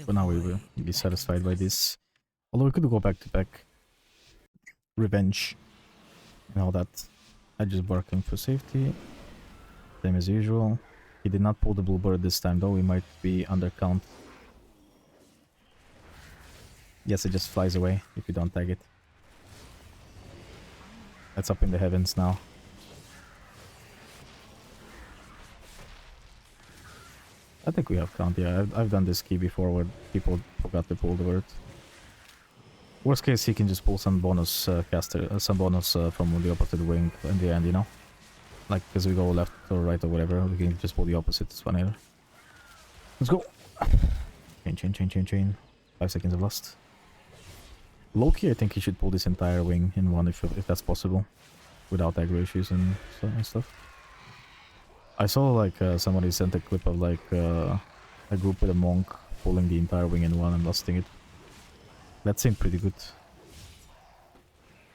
For now we will be satisfied by this. Although we could go back to back. Revenge. And all that. I just barking for safety. Same as usual. He did not pull the blue bird this time though, we might be under count. Yes, it just flies away if you don't tag it. That's up in the heavens now. I think we have count, yeah. I've done this key before where people forgot to pull the bird. Worst case, he can just pull some bonus some bonus from the opposite wing in the end, you know? Like, as we go left or right or whatever, we can just pull the opposite, it's funnier. Let's go! Chain. 5 seconds of lust. Loki, I think he should pull this entire wing in one if that's possible. Without aggro issues and stuff. I saw like somebody sent a clip of like a group with a monk pulling the entire wing in one and lusting it. That seemed pretty good.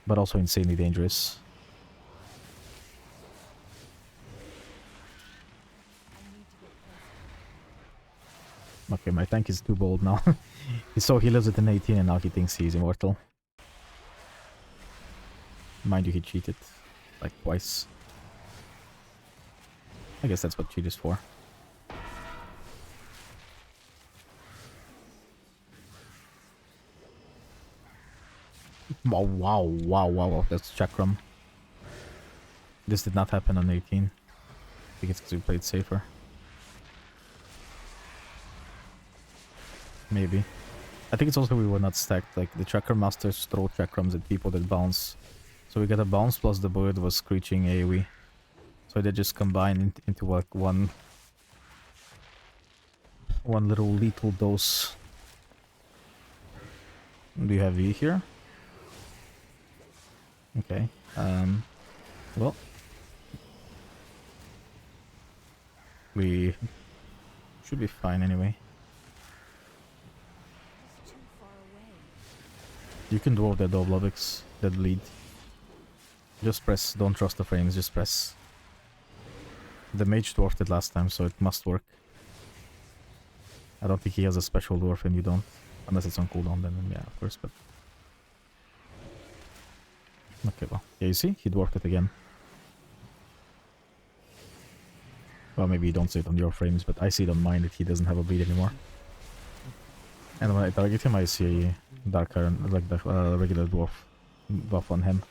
But also insanely dangerous. Okay, my tank is too bold now. So he lives at an 18 and now he thinks he's immortal. Mind you, he cheated. Like twice. I guess that's what cheat is for. Wow, that's Chakram. This did not happen on 18. I think it's because we played safer. Maybe. I think it's also we were not stacked. Like, the Chakram Masters throw Chakrams at people that bounce. So we got a bounce plus the bird was screeching AoE. So they just combine into like one little lethal dose. Do you have V here? Okay. Well, we should be fine anyway. You can dwarf that Oblobix, that lead. Just press, don't trust the frames, just press. The mage dwarfed it last time, so it must work. I don't think he has a special dwarf and you don't. Unless it's on cooldown, then yeah, of course, but... Okay, well, yeah, you see? He dwarfed it again. Well, maybe you don't see it on your frames, but I see it on mine that he doesn't have a bleed anymore. And when I target him, I see Dark Iron, like the regular dwarf buff on him.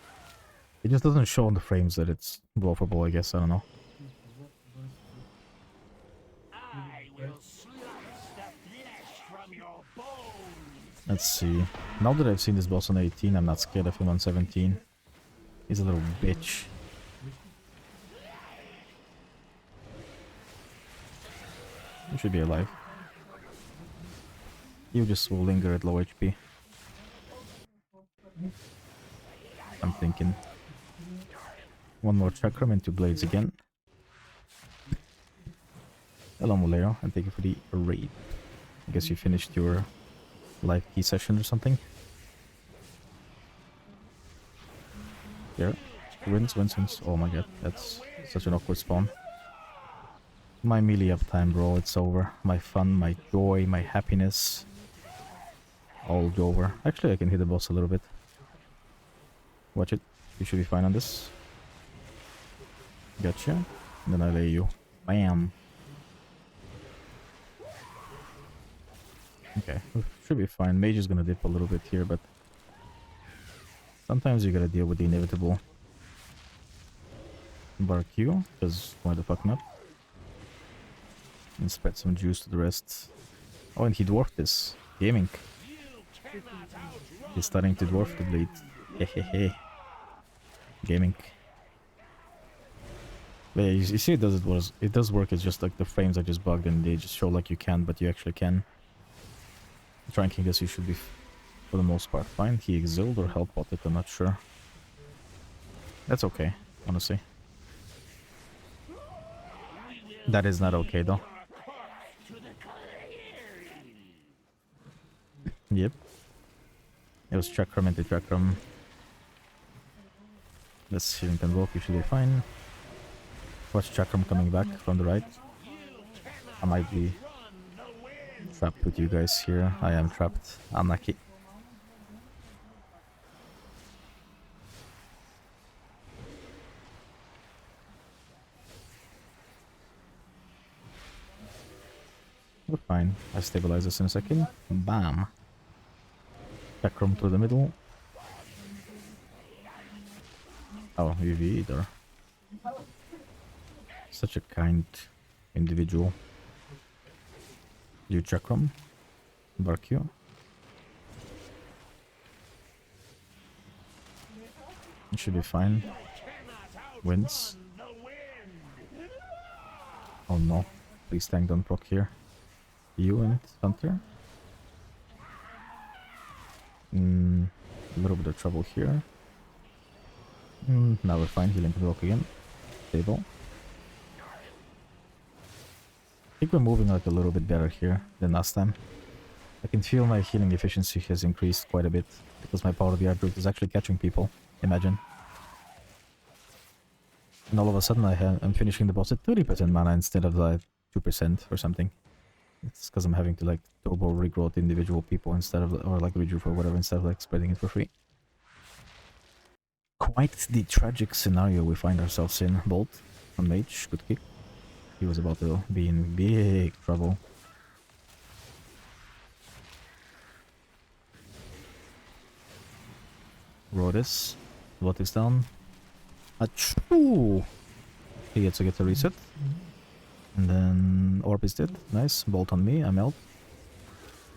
It just doesn't show on the frames that it's dwarfable, I guess, I don't know. Let's see. Now that I've seen this boss on 18, I'm not scared of him on 17. He's a little bitch. You should be alive. You just will linger at low HP. I'm thinking. One more chakram and 2 blades again. Hello Molero, and thank you for the raid. I guess you finished your live key session or something. Here. Wins. Oh my god, that's such an awkward spawn. My melee uptime, bro, it's over. My fun, my joy, my happiness. All over. Actually, I can hit the boss a little bit. Watch it. You should be fine on this. Gotcha. And then I lay you. Bam. Okay, should be fine. Mage is gonna dip a little bit here, but sometimes you gotta deal with the inevitable. Bark you, because why the fuck not? And spread some juice to the rest. Oh, and he dwarfed this. Gaming. He's starting to dwarf the blade. Hehehe. Gaming. But yeah, you see it does work, it's just like the frames are just bugged and they just show like you can, but you actually can. Tranking this, you should be, for the most part, fine. He exiled or help botted, I'm not sure. That's okay, honestly. That is not okay, though. Yep. It was Chakram into Chakram. Let's see if we can walk, you should be fine. Watch Chakram coming back from the right. I might be Trapped with you guys here. I am trapped. Unlucky. We're fine. I stabilize this in a second. Bam. Chakram through the middle. Oh, UV either. Such a kind individual. You Chakram. Bark you. It should be fine. Wins. Oh no. Please tank don't proc here. You and Hunter. A little bit of trouble here. Now we're fine. Healing can walk again. Stable. I think we're moving like a little bit better here than last time. I can feel my healing efficiency has increased quite a bit because my power of the Druid is actually catching people. Imagine. And all of a sudden I'm finishing the boss at 30% mana instead of like 2% or something. It's because I'm having to like turbo regrowth individual people instead of, or like rejuve or whatever, instead of like spreading it for free. Quite the tragic scenario we find ourselves in. Bolt on mage, good kick. He was about to be in big trouble. Rodis. What is down? Achoo! He gets to get a reset. And then Orb is dead. Nice. Bolt on me. I'm out.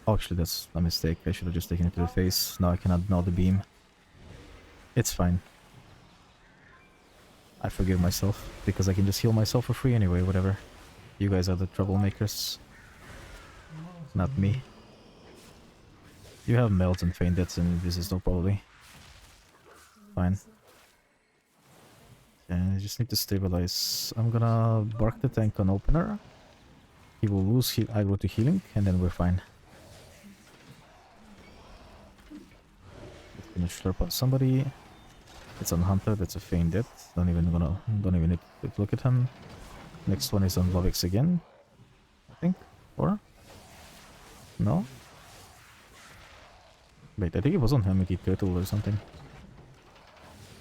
Oh, actually, that's a mistake. I should have just taken it to the face. Now I cannot know the beam. It's fine. I forgive myself, because I can just heal myself for free anyway, whatever. You guys are the troublemakers. Not me. You have melts and feint deaths and this is no probably. Fine. And I just need to stabilize. I'm gonna bark the tank on opener. He will lose aggro to healing, and then we're fine. Let's finish slurp on somebody. It's on Hunter, that's a feint death. Don't even need to look at him. Next one is on Lovix again. I think. Or? No? Wait, I think it was on Hermity Turtle or something.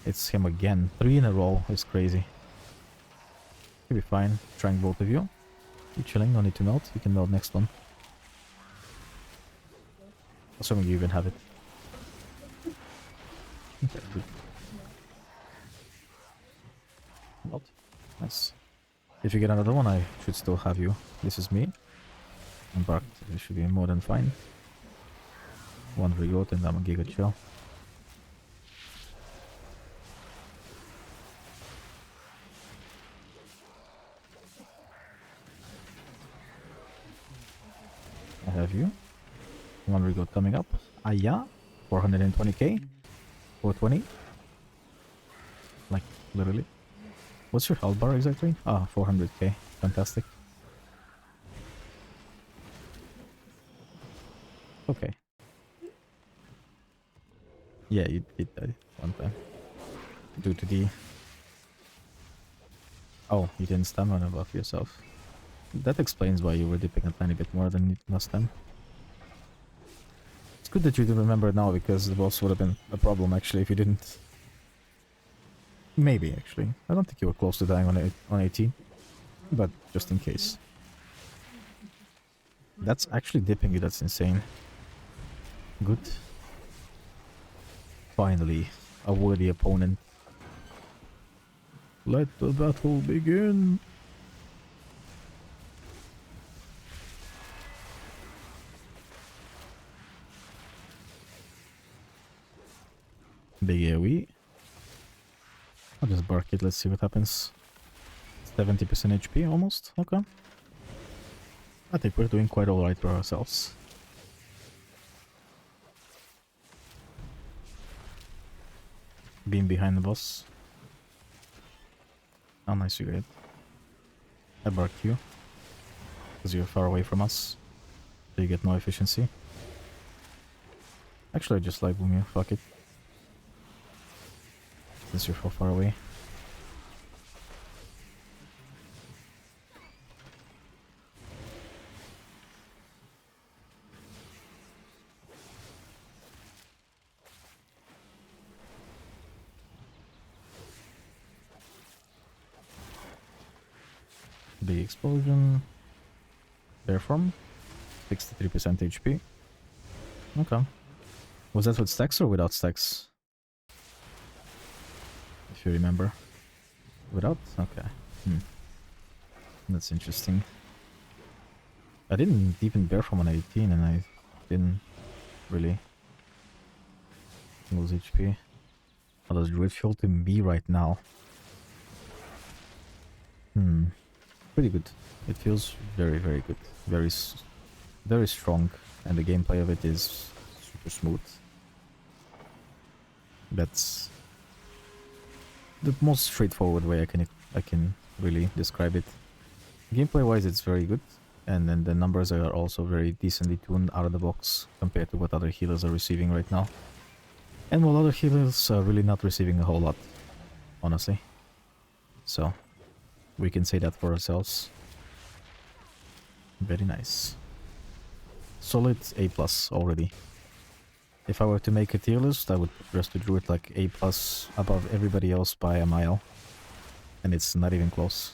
It's him again. 3 in a row is crazy. You'll be fine. Trying both of you. You're chilling, no need to melt. You can melt next one. Assuming you even have it. Okay, good. Melt. Nice. If you get another one, I should still have you. This is me. Embarked. It should be more than fine. One regrowth and I'm a Giga Chill. I have you. One regrowth coming up. Yeah. 420k. 420. Like, literally. What's your health bar exactly? Ah, 400k. Fantastic. Okay. Yeah, you did die one time. Due to the... Oh, you didn't stamina buff yourself. That explains why you were dipping a tiny bit more than last time. It's good that you remember it now, because the boss would have been a problem actually if you didn't. Maybe actually. I don't think you were close to dying on 18. But just in case. That's actually dipping you, that's insane. Good. Finally, a worthy opponent. Let the battle begin! Big AoE. I'll just bark it, let's see what happens. 70% HP almost, okay. I think we're doing quite alright for ourselves. Beam behind the boss. How nice you get. I barked you. Because you're far away from us. So you get no efficiency. Actually, I just like boom you, fuck it. Since you're so far away. The explosion. Bear form. 63% HP. Okay. Was that with stacks or without stacks? If you remember. Without? Okay. That's interesting. I didn't even bear from an 18 and I didn't really lose HP. How does Druid feel to me right now? Pretty good. It feels very, very good. Very strong. And the gameplay of it is super smooth. That's the most straightforward way I can really describe it. Gameplay wise it's very good. And then the numbers are also very decently tuned out of the box compared to what other healers are receiving right now. And while other healers are really not receiving a whole lot, honestly. So, we can say that for ourselves. Very nice. Solid A+ already. If I were to make a tier list, I would put Resto Druid like A+ above everybody else by a mile. And it's not even close.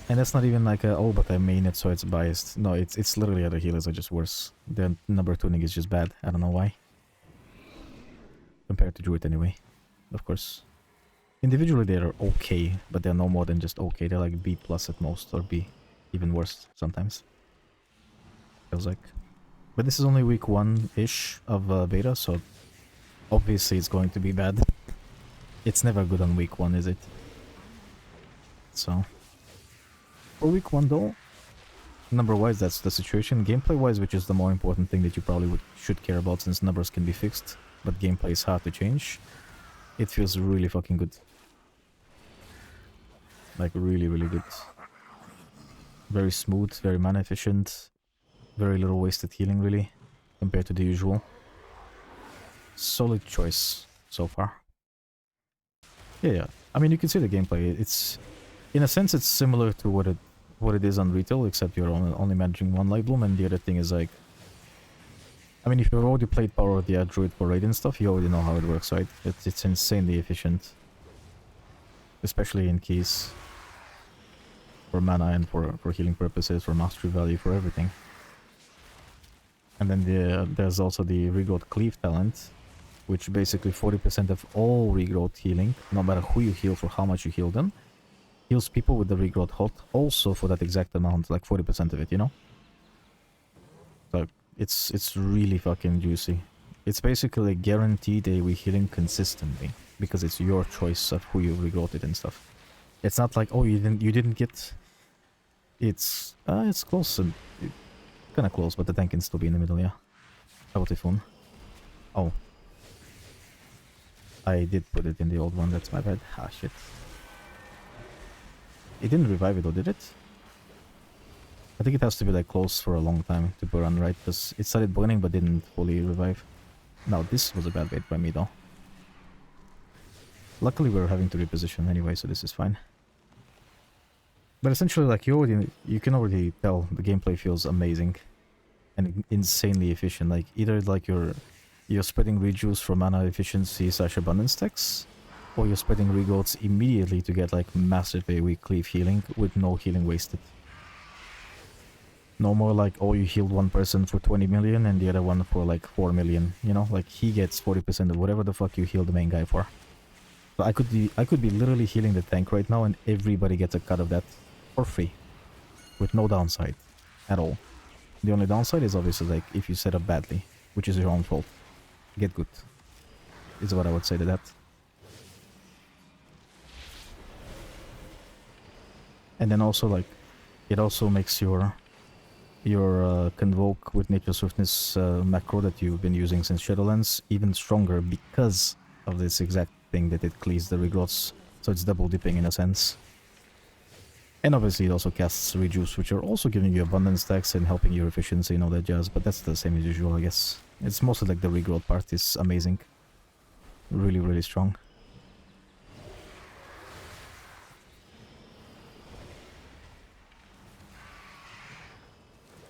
And that's not even like a, oh, but I main it so it's biased. No, it's literally other healers are just worse. Their number tuning is just bad. I don't know why. Compared to Druid anyway, of course. Individually they're okay, but they're no more than just okay. They're like B+ at most, or B. Even worse sometimes. Feels like. But this is only week 1-ish of beta, so obviously it's going to be bad. It's never good on week 1, is it? So... For week 1 though, number-wise that's the situation. Gameplay-wise, which is the more important thing that you probably should care about since numbers can be fixed, but gameplay is hard to change, it feels really fucking good. Like really, really good. Very smooth, very mana efficient, very little wasted healing really, compared to the usual. Solid choice so far. Yeah. I mean, you can see the gameplay. It's... In a sense, it's similar to what it is on retail, except you're only managing one light bloom, and the other thing is like... I mean, if you've already played Power of the Druid for raid and stuff, you already know how it works, right? It's insanely efficient. Especially in keys. For mana and for healing purposes, for mastery value, for everything. And then there's also the Regrowth Cleave talent, which basically 40% of all regrowth healing, no matter who you heal for how much you heal them, heals people with the regrowth hot also for that exact amount, like 40% of it, you know? So it's really fucking juicy. It's basically a guaranteed AoE healing consistently, because it's your choice of who you regrowth it and stuff. It's not like, oh, you didn't get... It's close and kind of close, but the tank can still be in the middle, yeah. How about Typhoon? Oh. I did put it in the old one, that's my bad. Ah, shit. It didn't revive it though, did it? I think it has to be like close for a long time to burn, right? Because it started burning but didn't fully revive. Now this was a bad bait by me though. Luckily we're having to reposition anyway, so this is fine. But essentially, like, you can already tell the gameplay feels amazing and insanely efficient. Like, either like you're spreading rejuice for mana efficiency / abundance stacks, or you're spreading regrowths immediately to get like massive AoE cleave healing with no healing wasted. No more like, oh, you healed one person for 20 million and the other one for like 4 million, you know? Like, he gets 40% of whatever the fuck you heal the main guy for. So I could be literally healing the tank right now and everybody gets a cut of that for free. With no downside at all. The only downside is obviously like if you set up badly, which is your own fault. Get good. Is what I would say to that. And then also like, it also makes your Convoke with Nature Swiftness macro that you've been using since Shadowlands even stronger because of this exact thing that it cleaves the regrowths. So it's double dipping in a sense. And obviously it also casts Rejuice, which are also giving you abundance stacks and helping your efficiency and all that jazz, but that's the same as usual, I guess. It's mostly like the regrowth part is amazing. Really, really strong.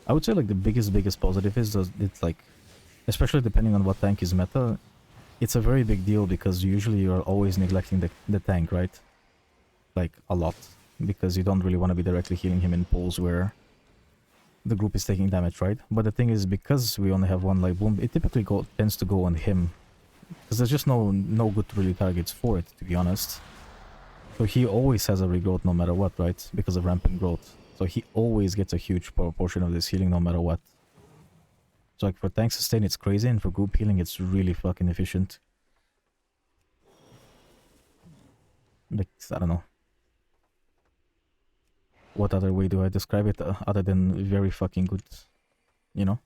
I would say like the biggest positive is that it's like, especially depending on what tank is meta, it's a very big deal because usually you're always neglecting the tank, right? Like, a lot. because you don't really want to be directly healing him in pools where the group is taking damage, right? But the thing is, because we only have one life bloom, it typically tends to go on him, because there's just no good really targets for it, to be honest. So he always has a regrowth no matter what, right? Because of rampant growth. So he always gets a huge proportion of this healing no matter what. So like for tank sustain it's crazy, and for group healing it's really fucking efficient. Like, I don't know. What other way do I describe it other than very fucking good? You know?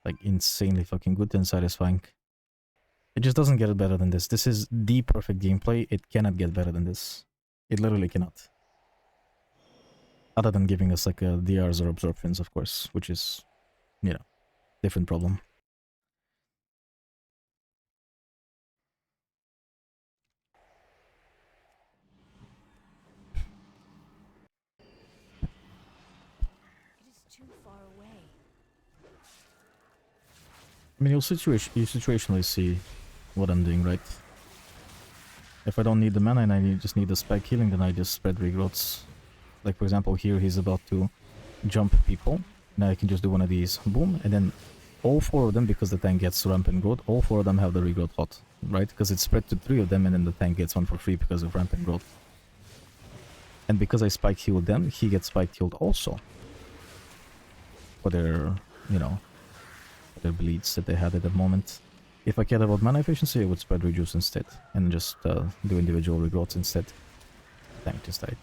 Like insanely fucking good and satisfying. It just doesn't get better than this. This is the perfect gameplay. It cannot get better than this. It literally cannot. Other than giving us like DRs or absorptions, of course, which is, you know, different problem. It is too far away. I mean, you situationally see what I'm doing, right? If I don't need the mana and I just need the spike healing, then I just spread regrowths. Like for example, here he's about to jump people. Now I can just do one of these, boom, and then all four of them, because the tank gets rampant growth, all four of them have the regrowth hot, right? Because it's spread to 3 of them, and then the tank gets one for free because of rampant growth. And because I spike healed them, he gets spike healed also. For their, you know, for their bleeds that they had at the moment. If I cared about mana efficiency, I would spread reduce instead, and just do individual regrowths instead. Tank just died.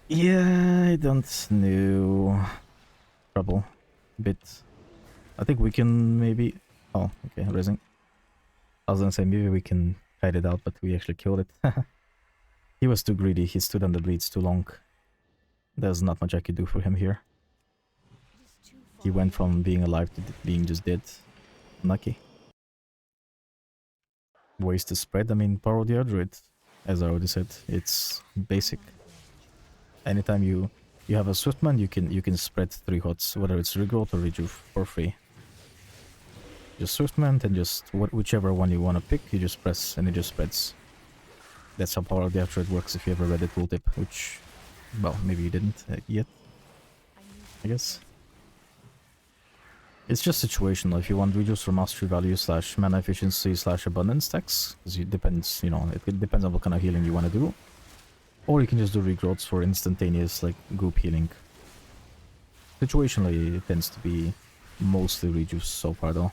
Yeah, I don't know. Trouble. Bit. I think we can maybe... Oh, okay, raising. I was gonna say maybe we can hide it out, but we actually killed it. He was too greedy, he stood on the bleeds too long. There's not much I could do for him here. He went from being alive to being just dead. Unlucky. Ways to spread, I mean, Power the Druid. As I already said, it's basic. Anytime you have a Swiftman, you can spread 3 hots, whether it's regrowth or rejuve, for free. Just Swiftman, then just whichever one you want to pick, you just press and it just spreads. That's how Power the Druid works if you ever read the tooltip, which, well, maybe you didn't yet, I guess. It's just situational. If you want reduce or mastery value / mana efficiency / abundance stacks, because it depends, you know, it depends on what kind of healing you want to do. Or you can just do regrowths for instantaneous, like, group healing. Situationally, it tends to be mostly reduce so far, though.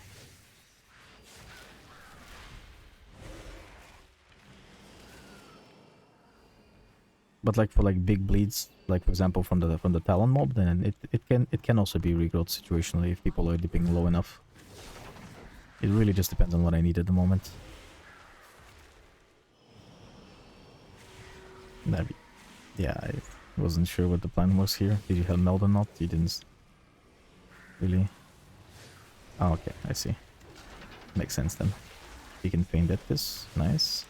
But like for like big bleeds, like for example from the Talon mob, then it can also be regrowth situationally if people are dipping low enough. It really just depends on what I need at the moment. Yeah, I wasn't sure what the plan was here. Did you have meld or not? You didn't really. Oh, okay, I see. Makes sense then. You can feint at this. Nice.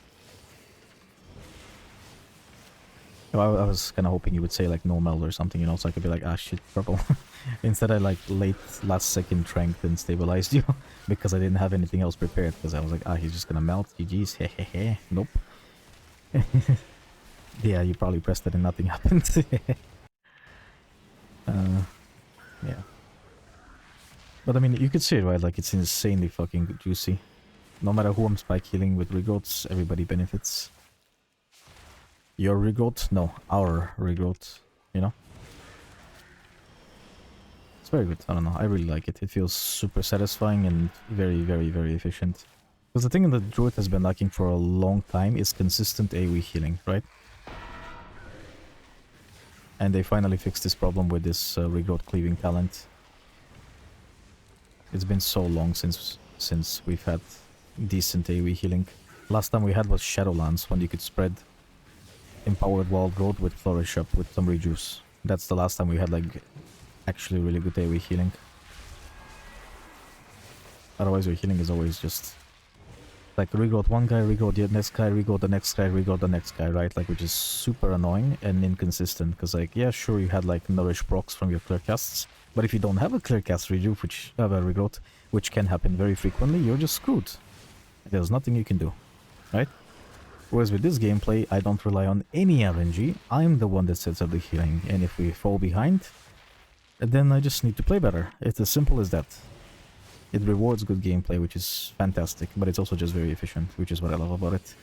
I was kind of hoping you would say like no meld or something, you know, so I could be like, ah shit, purple. Instead I like last second tranked and stabilized you because I didn't have anything else prepared, because I was like, ah, he's just gonna melt, GG's, hehehe, nope. Yeah, you probably pressed it and nothing happened. Yeah. But I mean, you could see it, right? Like, it's insanely fucking juicy. No matter who I'm spike healing with regrowths, everybody benefits. Your regrowth? No, our regrowth, you know? It's very good. I don't know. I really like it. It feels super satisfying and very, very, very efficient. Because the thing that Druid has been lacking for a long time is consistent AoE healing, right? And they finally fixed this problem with this regrowth cleaving talent. It's been so long since we've had decent AoE healing. Last time we had was Shadowlands, when you could spread Empowered Wild Growth with Flourish up with some rejuice. That's the last time we had like actually really good AoE healing. Otherwise your healing is always just like regrowth one guy, regrowth the next guy, regrowth the next guy, regrowth the next guy, right? Like, which is super annoying and inconsistent, because like, yeah, sure, you had like nourish procs from your clear casts, but if you don't have a clear cast rejuve, which have a regrowth, which can happen very frequently, you're just screwed. There's nothing you can do, right? Whereas with this gameplay, I don't rely on any RNG. I'm the one that sets up the healing, and if we fall behind, then I just need to play better. It's as simple as that. It rewards good gameplay, which is fantastic, but it's also just very efficient, which is what I love about it.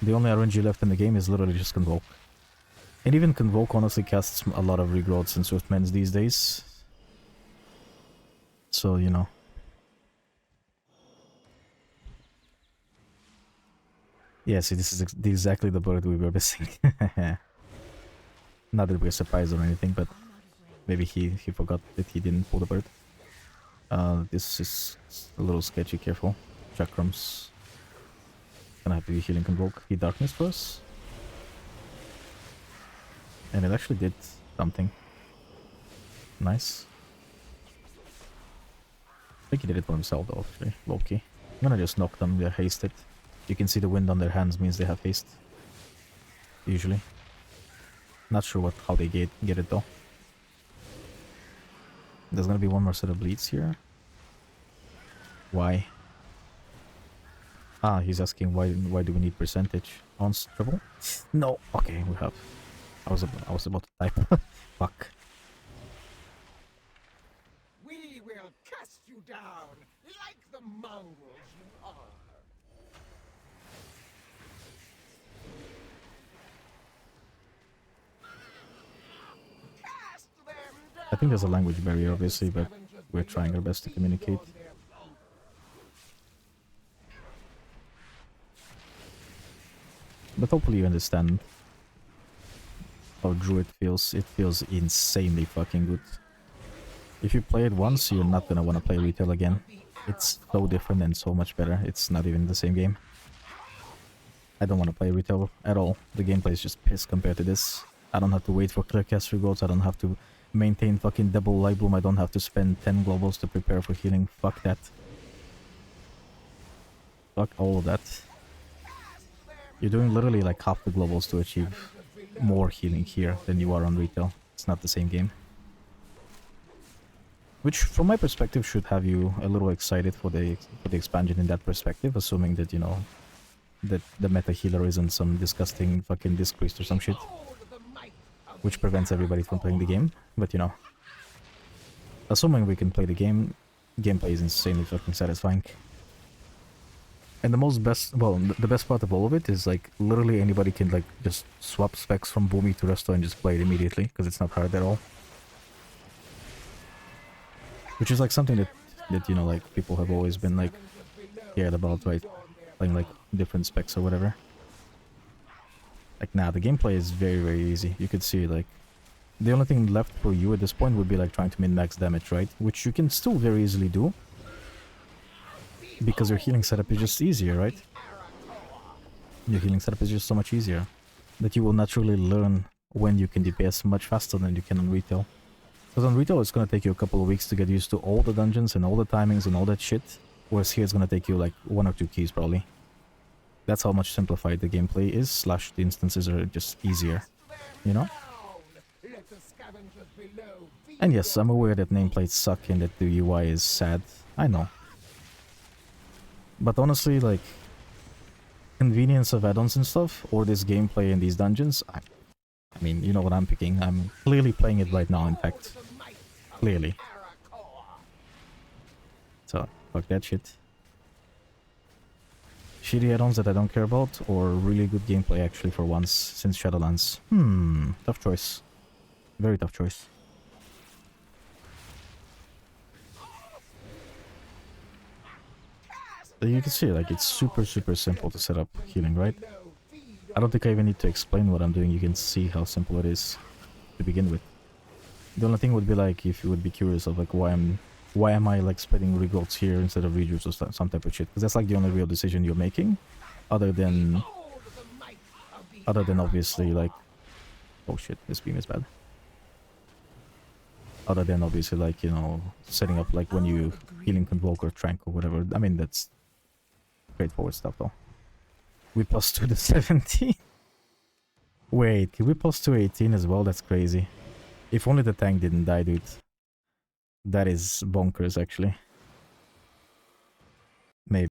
The only RNG left in the game is literally just Convoke. And even Convoke honestly casts a lot of regrowths and Swiftmans these days. So, you know. Yeah, see, this is exactly the bird we were missing. Not that we're surprised or anything, but maybe he forgot that he didn't pull the bird. This is a little sketchy, careful. Chakrams. Gonna have to be healing Convoke. He darkness for us. And it actually did something. Nice. I think he did it for himself though, actually. Low-key. I'm gonna just knock them, they're hasted. You can see the wind on their hands means they have haste. Usually. Not sure how they get it though. There's gonna be one more set of bleeds here. Why? Ah, he's asking why do we need percentage on triple? No. Okay, we have. I was about to type. Fuck. We will cast you down like the mongrels you are. Cast them down. I think there's a language barrier, obviously, but we're trying our best to communicate. But hopefully you understand how Druid feels. It feels insanely fucking good. If you play it once, you're not gonna want to play retail again. It's so different and so much better. It's not even the same game. I don't want to play retail at all. The gameplay is just piss compared to this. I don't have to wait for clear cast rewards. I don't have to maintain fucking double light bloom. I don't have to spend 10 globals to prepare for healing. Fuck that. Fuck all of that. You're doing literally like half the globals to achieve more healing here than you are on retail. It's not the same game. Which, from my perspective, should have you a little excited for the expansion in that perspective, assuming that, you know, that the meta healer isn't some disgusting fucking disc priest or some shit, which prevents everybody from playing the game. But, you know, assuming we can play the game, gameplay is insanely fucking satisfying. And the best part of all of it is, like, literally anybody can, like, just swap specs from Boomy to Resto and just play it immediately, because it's not hard at all. Which is, like, something that, you know, like, people have always been, like, scared about, right? Playing, like, different specs or whatever. Like, nah, the gameplay is very, very easy. You could see, like, the only thing left for you at this point would be, like, trying to min-max damage, right? Which you can still very easily do. Because your healing setup is just easier, right? Your healing setup is just so much easier. That you will naturally learn when you can DPS much faster than you can on retail. Because on retail it's gonna take you a couple of weeks to get used to all the dungeons and all the timings and all that shit. Whereas here it's gonna take you like 1 or 2 keys probably. That's how much simplified the gameplay is, / the instances are just easier. You know? And yes, I'm aware that nameplates suck and that the UI is sad. I know. But honestly, like, convenience of add-ons and stuff, or this gameplay in these dungeons, I mean, you know what I'm picking. I'm clearly playing it right now, in fact. Clearly. So, fuck that shit. Shitty add-ons that I don't care about, or really good gameplay actually for once, since Shadowlands. Tough choice. Very tough choice. You can see, like, it's super simple to set up healing, right? I don't think I even need to explain what I'm doing. You can see how simple it is to begin with. The only thing would be, like, if you would be curious of, like, why am I, like, spreading regrowths here instead of rejuice or some type of shit? Because that's, like, the only real decision you're making, other than obviously, like, oh shit, this beam is bad. Other than obviously, like, you know, setting up, like, when you healing Convoke or Trank or whatever. I mean, that's straightforward stuff though. We +2 to 70. Wait, we +2 18 as well? That's crazy. If only the tank didn't die, dude. That is bonkers, actually.